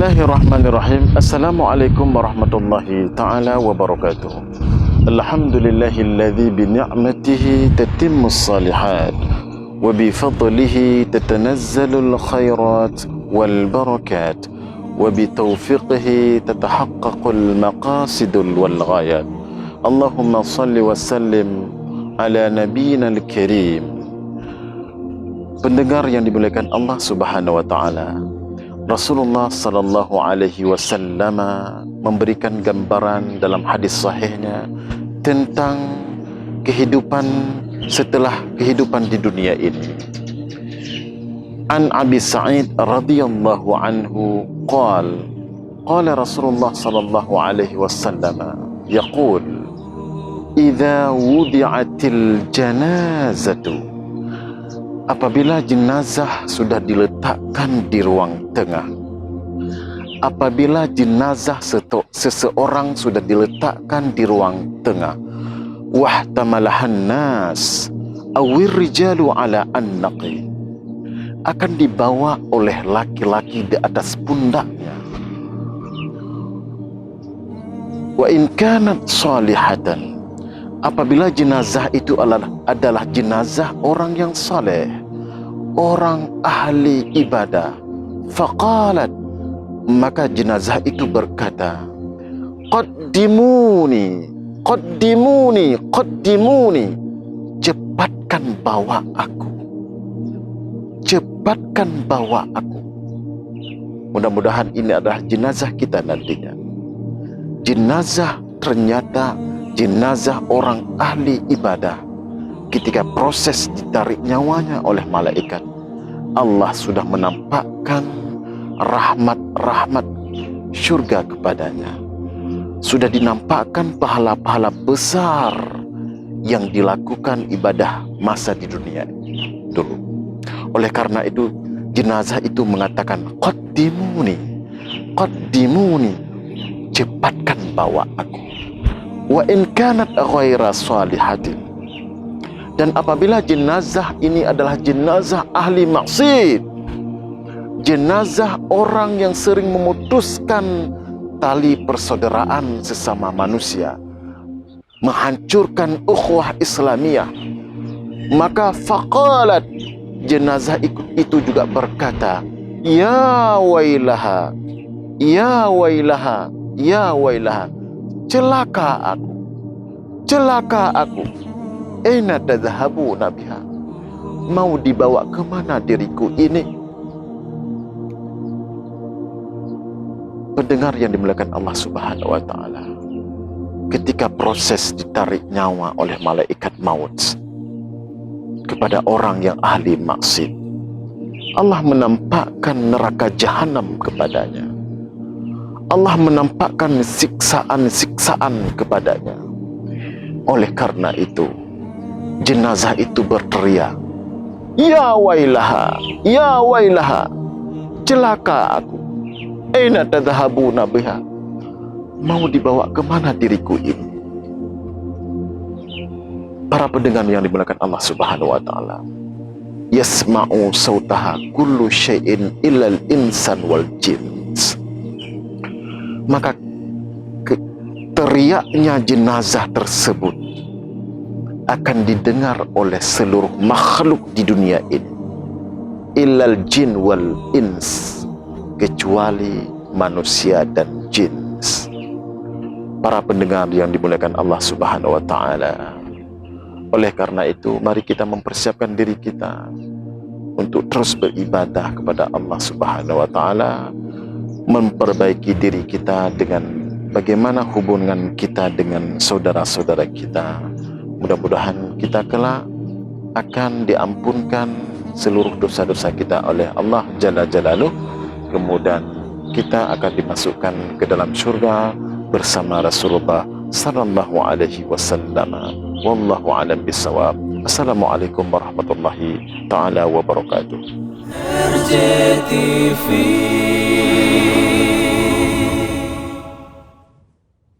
Bismillahirrahmanirrahim. Assalamualaikum warahmatullahi ta'ala wabarakatuh. Alhamdulillahilladzi bini'matihi tatimmus salihat wa bifadlihi tatanazzalul khairat wal barakat wa bitaufiqihi tatahaqqaqul maqasidul wal ghayat. Allahumma salli wa sallim ala nabiyyina al-karim. Pendengar yang dimuliakan Allah Subhanahu wa taala, Rasulullah sallallahu alaihi wasallam memberikan gambaran dalam hadis sahihnya tentang kehidupan setelah kehidupan di dunia ini. An Abi Sa'id radhiyallahu anhu qala Rasulullah sallallahu alaihi wasallam yaqul idza wudi'atil janazatu, apabila jenazah sudah diletakkan di ruang tengah, apabila jenazah seseorang sudah diletakkan di ruang tengah, wahtamalahan nas awir rijalu ala annaqi, akan dibawa oleh laki-laki di atas pundaknya. Wa in kanat salihatan, apabila jenazah itu adalah jenazah orang yang saleh, orang ahli ibadah, faqalat, maka jenazah itu berkata, qaddimuni, qaddimuni, qaddimuni, cepatkan bawa aku, cepatkan bawa aku. Mudah-mudahan ini adalah jenazah kita nantinya. Jenazah ternyata jenazah orang ahli ibadah. Ketika proses ditarik nyawanya oleh malaikat, Allah sudah menampakkan rahmat-rahmat syurga kepadanya. Sudah dinampakkan pahala-pahala besar yang dilakukan ibadah masa di dunia dulu. Oleh karena itu, jenazah itu mengatakan, qaddimuni, qaddimuni, cepatkan bawa aku. Wa in kanat ghaira salihatin, dan apabila jenazah ini adalah jenazah ahli maksiat, jenazah orang yang sering memutuskan tali persaudaraan sesama manusia, menghancurkan ukhuwah Islamiyah, maka faqalat, jenazah itu juga berkata, ya wailaha, ya wailaha, ya wailaha, celaka aku, celaka aku. Aina tadhhabuna biha, mau dibawa kemana diriku ini? Pendengar yang dimuliakan Allah Subhanahu wa taala, ketika proses ditarik nyawa oleh malaikat maut kepada orang yang ahli maksiat, Allah menampakkan neraka jahanam kepadanya. Allah menampakkan siksaan-siksaan kepadanya. Oleh karena itu, jenazah itu berteriak, ya wailaha, ya wailaha, celaka aku. Aina tadhhabuna biha, mau dibawa kemana diriku ini? Para pendengar yang dimuliakan Allah Subhanahu wa taala, yasma'u sautaha kullu syai'in illal insan wal jins. Maka teriaknya jenazah tersebut akan didengar oleh seluruh makhluk di dunia ini, illal jin wal ins, kecuali manusia dan jin. Para pendengar yang dimuliakan Allah Subhanahu wa taala, oleh karena itu mari kita mempersiapkan diri kita untuk terus beribadah kepada Allah Subhanahu wa taala, memperbaiki diri kita dengan bagaimana hubungan kita dengan saudara-saudara kita. Mudah-mudahan kita kelak akan diampunkan seluruh dosa-dosa kita oleh Allah Jalla Jalaluh. Kemudian kita akan dimasukkan ke dalam surga bersama Rasulullah sallallahu alaihi wasallam. Wallahu a'lam bissawab. Assalamualaikum warahmatullahi taala wabarakatuh. RJTV